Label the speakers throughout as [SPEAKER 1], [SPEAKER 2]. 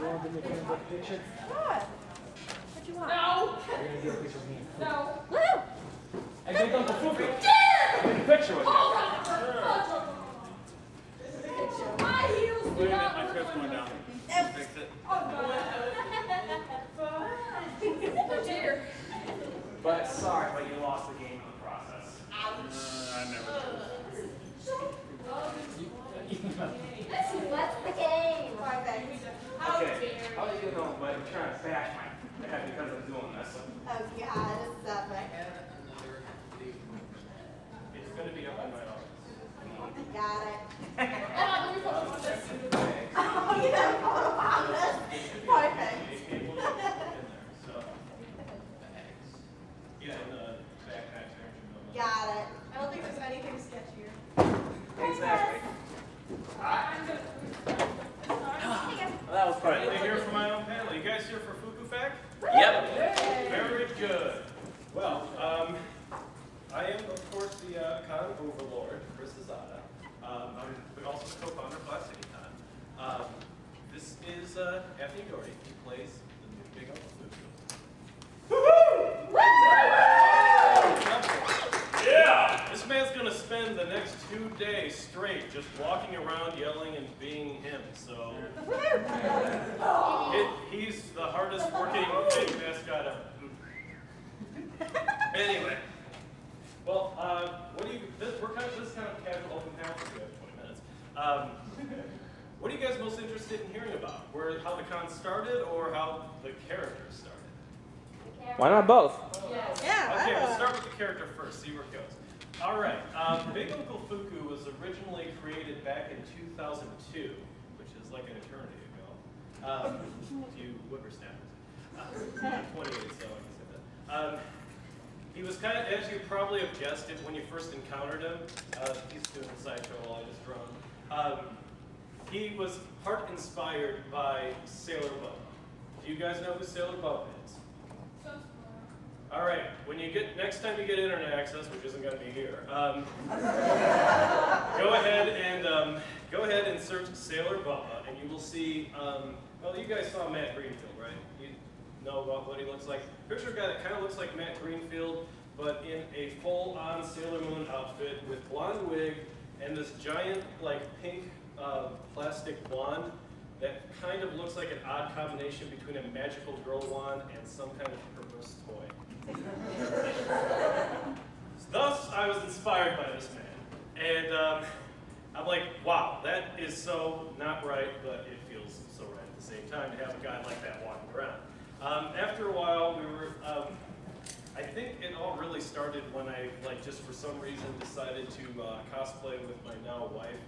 [SPEAKER 1] You want to make a picture?
[SPEAKER 2] What? What you want?
[SPEAKER 3] No!
[SPEAKER 1] We're going to get a picture of me.
[SPEAKER 3] No!
[SPEAKER 2] Woo!
[SPEAKER 1] I think Uncle Fuku.
[SPEAKER 3] Damn!
[SPEAKER 1] Take a picture with me.
[SPEAKER 3] My heels do
[SPEAKER 4] Wait a minute,
[SPEAKER 3] not
[SPEAKER 4] my
[SPEAKER 3] work
[SPEAKER 4] trip's
[SPEAKER 3] on
[SPEAKER 4] going
[SPEAKER 3] me.
[SPEAKER 4] down. Fix it.
[SPEAKER 3] Oh, oh dear.
[SPEAKER 1] But sorry, but you lost the game in the process.
[SPEAKER 4] I never did.
[SPEAKER 2] What's the game?
[SPEAKER 3] How
[SPEAKER 1] Okay,
[SPEAKER 3] dare
[SPEAKER 1] how do you know, but I'm trying to bash my head because I'm doing this.
[SPEAKER 2] Oh God, stop it.
[SPEAKER 1] It's going to be up in my office.
[SPEAKER 2] Got it.
[SPEAKER 3] Hold on, let me focus on this.
[SPEAKER 2] Oh, you have a photo on this. Perfect.
[SPEAKER 1] Yeah, in the backpack section.
[SPEAKER 2] Got it.
[SPEAKER 3] I don't think there's anything sketchier.
[SPEAKER 1] Exactly. Well, that was fun.
[SPEAKER 4] Finally here for my own panel. You guys here for Fuku Fact?
[SPEAKER 1] Yep.
[SPEAKER 4] Very good. Well, I am, of course, the con overlord, Zasada. I'm also the co-founder of Black City Con. This is Anthony Doherty. He plays the new Big Uncle Fuku. Yeah! This man's going to spend the next 2 days straight just walking around yelling and being him. So he's the hardest working big mascot ever. Anyway, well, what do you? This is kind of a casual open panel for you guys, 20 minutes. What are you guys most interested in hearing about? How the con started, or how the characters started?
[SPEAKER 1] Why not both?
[SPEAKER 2] Yeah.
[SPEAKER 4] Okay, we'll start with the character first. See where it goes. All right. Big Uncle Fuku was originally created back in 2002, which is like an eternity ago. To you whippersnappers. 28, so I can say that. He was kind of, as you probably have guessed it when you first encountered him, he's doing the sideshow while I just drone. He was part inspired by Sailor Bubba. Do you guys know who Sailor Bubba is? All right, next time you get internet access, which isn't going to be here, go ahead and search Sailor Bubba, and you will see. Well, you guys saw Matt Greenfield, right? You know about what he looks like. Picture a guy that kind of looks like Matt Greenfield, but in a full-on Sailor Moon outfit with blonde wig and this giant, like, pink plastic wand that kind of looks like an odd combination between a magical girl wand and some kind of perverse toy. Thus, I was inspired by this man, and I'm like, wow, that is so not right, but it feels so right at the same time to have a guy like that walking around. After a while, I think it all really started when I, just for some reason decided to cosplay with my now wife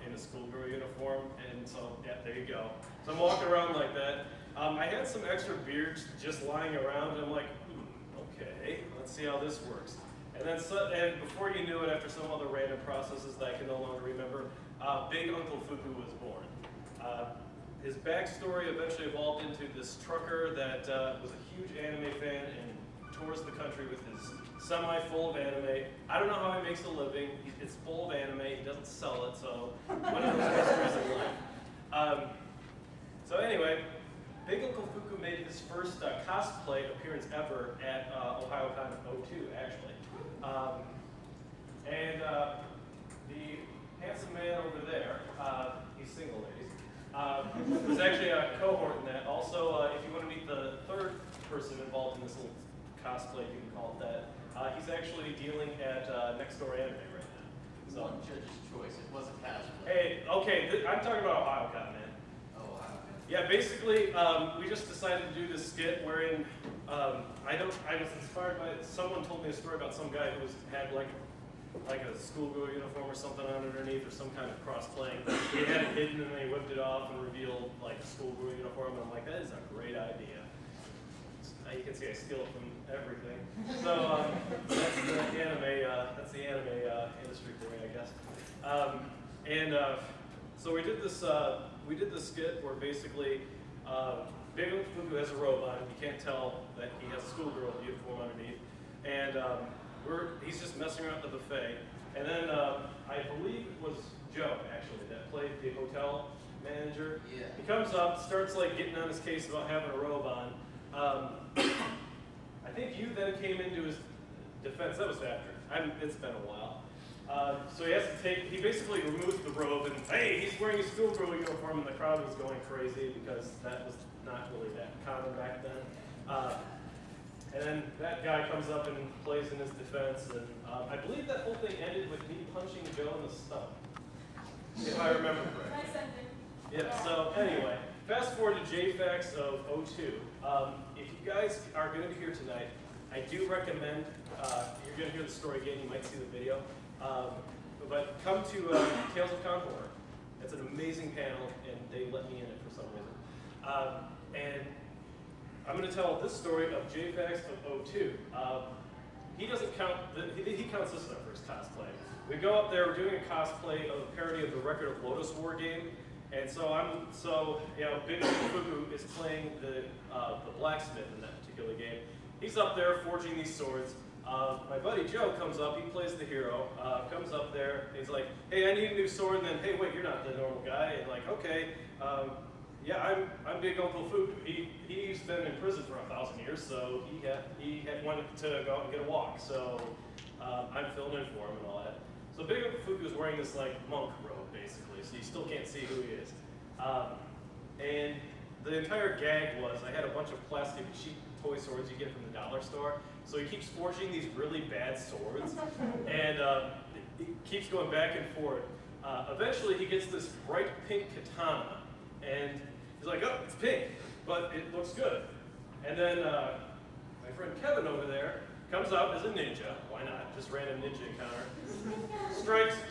[SPEAKER 4] in a schoolgirl uniform, and so, yeah, there you go. So I'm walking around like that. I had some extra beards just lying around, and I'm like, okay, let's see how this works. And then, and before you knew it, after some other random processes that I can no longer remember, Big Uncle Fuku was born. His backstory eventually evolved into this trucker that was a huge anime fan and tours the country with his semi full of anime. I don't know how he makes a living. It's full of anime. He doesn't sell it, so one of those mysteries in life. So anyway, Big Uncle Fuku made his first cosplay appearance ever at OhioCon 02, actually. The handsome man over there, he's single, ladies, was actually a cohort in that. Also, if you want to meet the third person involved in this little cosplay, you can call it that, he's actually dealing at Next Door Anime right now. So,
[SPEAKER 5] One judge's choice. It wasn't cosplay.
[SPEAKER 4] hey, okay, I'm talking about OhioCon, man. Yeah, basically, we just decided to do this skit wherein I was inspired by someone told me a story about some guy who had like a schoolgirl uniform or something on underneath, or some kind of cross-playing. He had it hidden and then he whipped it off and revealed like a schoolgirl uniform. And I'm like, that is a great idea. You can see I steal it from everything. So that's the anime industry for me, I guess. So we did this skit where basically Big Uncle Fuku has a robe on. You can't tell that he has a schoolgirl uniform underneath, and he's just messing around at the buffet. And then I believe it was Joe actually that played the hotel manager.
[SPEAKER 5] Yeah.
[SPEAKER 4] He comes up, starts like getting on his case about having a robe on. I think you then came into his defense. That was after. It's been a while. So he has to he basically removes the robe and, hey, he's wearing a schoolgirl uniform, and the crowd was going crazy because that was not really that common back then. And then that guy comes up and plays in his defense, and I believe that whole thing ended with me punching Joe in the stomach, if I remember correctly.
[SPEAKER 3] Nice ending.
[SPEAKER 4] Yeah, so anyway, fast forward to JFAX of 02. If you guys are going to be here tonight, I do recommend, you're going to hear the story again, you might see the video, but come to Tales of Concord. It's an amazing panel, and they let me in it for some reason. And I'm going to tell this story of JFAX of 02. He doesn't count, he counts this for his cosplay. We go up there, we're doing a cosplay of a parody of the Record of Lotus War game, and so Big Fuku is playing the blacksmith in that particular game. He's up there forging these swords. My buddy Joe comes up, he plays the hero, comes up there, he's like, hey, I need a new sword, and then, hey, wait, you're not the normal guy, and like, okay, yeah, I'm Big Uncle Fuku. He's been in prison for 1,000 years, so he had wanted to go out and get a walk, so I'm filling in for him and all that. So Big Uncle Fuku is wearing this like monk robe, basically, so you still can't see who he is. And the entire gag was I had a bunch of plastic cheap toy swords you get from the dollar store. So he keeps forging these really bad swords, and he keeps going back and forth. Eventually, he gets this bright pink katana, and he's like, oh, it's pink, but it looks good. And then my friend Kevin over there comes out as a ninja. Why not? Just random ninja encounter.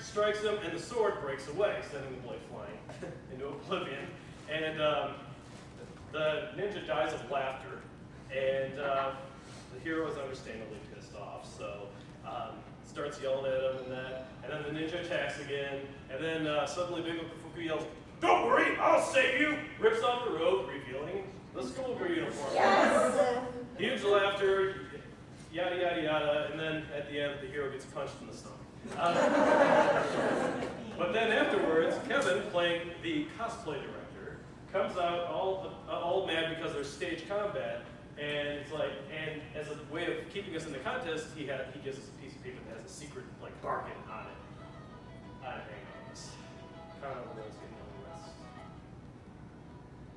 [SPEAKER 4] Strikes him, and the sword breaks away, sending the blade flying into oblivion. And the ninja dies of laughter, and the hero is understandably pissed off, so starts yelling at him and then the ninja attacks again, and then suddenly Big Uncle Fuku yells, don't worry, I'll save you! Rips off the robe, revealing the schoolgirl uniform.
[SPEAKER 2] Yes!
[SPEAKER 4] Huge laughter, yada yada yada, and then at the end the hero gets punched in the stomach. But then afterwards, Kevin, playing the cosplay director, comes out all mad because there's stage combat, and it's like, and as a way of keeping us in the contest, he gives us a piece of paper that has a secret like bargain on it. I hang on this. Kind of those getting on the rest.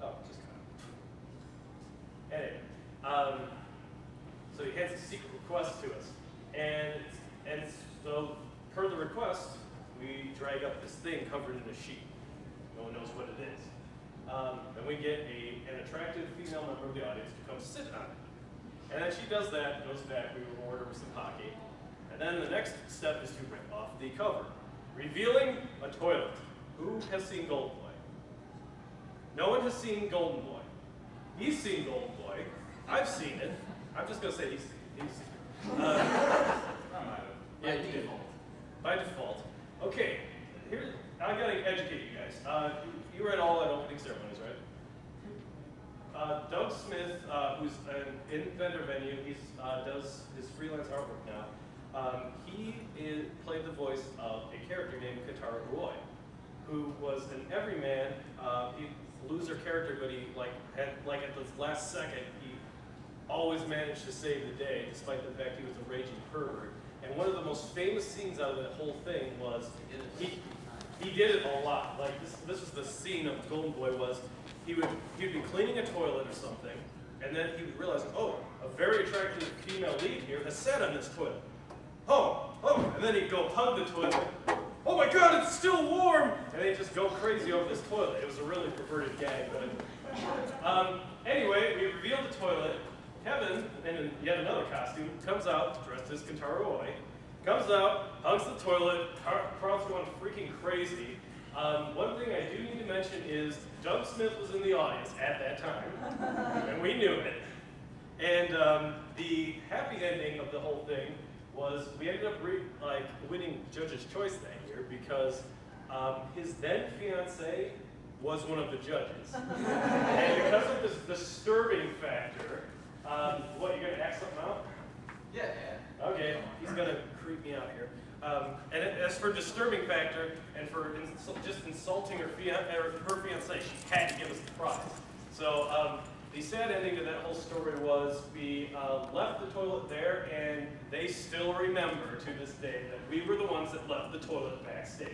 [SPEAKER 4] Oh, just kind of. Anyway, so he hands a secret request to us, and so per the request, we drag up this thing covered in a sheet. No one knows what it is. And we get an attractive female member of the audience to come sit on it. And then she does that, goes back, we reward her with some hockey. And then the next step is to rip off the cover, revealing a toilet. Who has seen Golden Boy? No one has seen Golden Boy. He's seen Golden Boy. I've seen it. I'm just going to say he's seen it. Yeah, you did. By default. Okay, I got to educate you guys. You read all at opening ceremonies, right? Doug Smith, who's in vendor venue, he does his freelance artwork now. He played the voice of a character named Kentaro Roy, who was an everyman. He loser character, but he at the last second, he always managed to save the day, despite the fact he was a raging pervert. And one of the most famous scenes out of that whole thing was he did it a lot. Like this was the scene of Golden Boy was he'd be cleaning a toilet or something, and then he would realize, oh, a very attractive female lead here has sat on this toilet. Oh, and then he'd go hug the toilet. Oh my God, it's still warm! And they'd just go crazy over this toilet. It was a really perverted gag, but anyway, we revealed the toilet. Kevin, in yet another costume, comes out dressed as Kentaro Roy, comes out, hugs the toilet, crowd's going freaking crazy. One thing I do need to mention is Doug Smith was in the audience at that time, and we knew it. And the happy ending of the whole thing was we ended up winning Judge's Choice that year because his then fiancée was one of the judges. And because of this disturbing factor, what, you're going to act something out?
[SPEAKER 5] Yeah.
[SPEAKER 4] Okay, he's going to creep me out here. And as her disturbing factor, and for just insulting her fiancé, she had to give us the prize. So the sad ending to that whole story was we left the toilet there, and they still remember to this day that we were the ones that left the toilet backstage.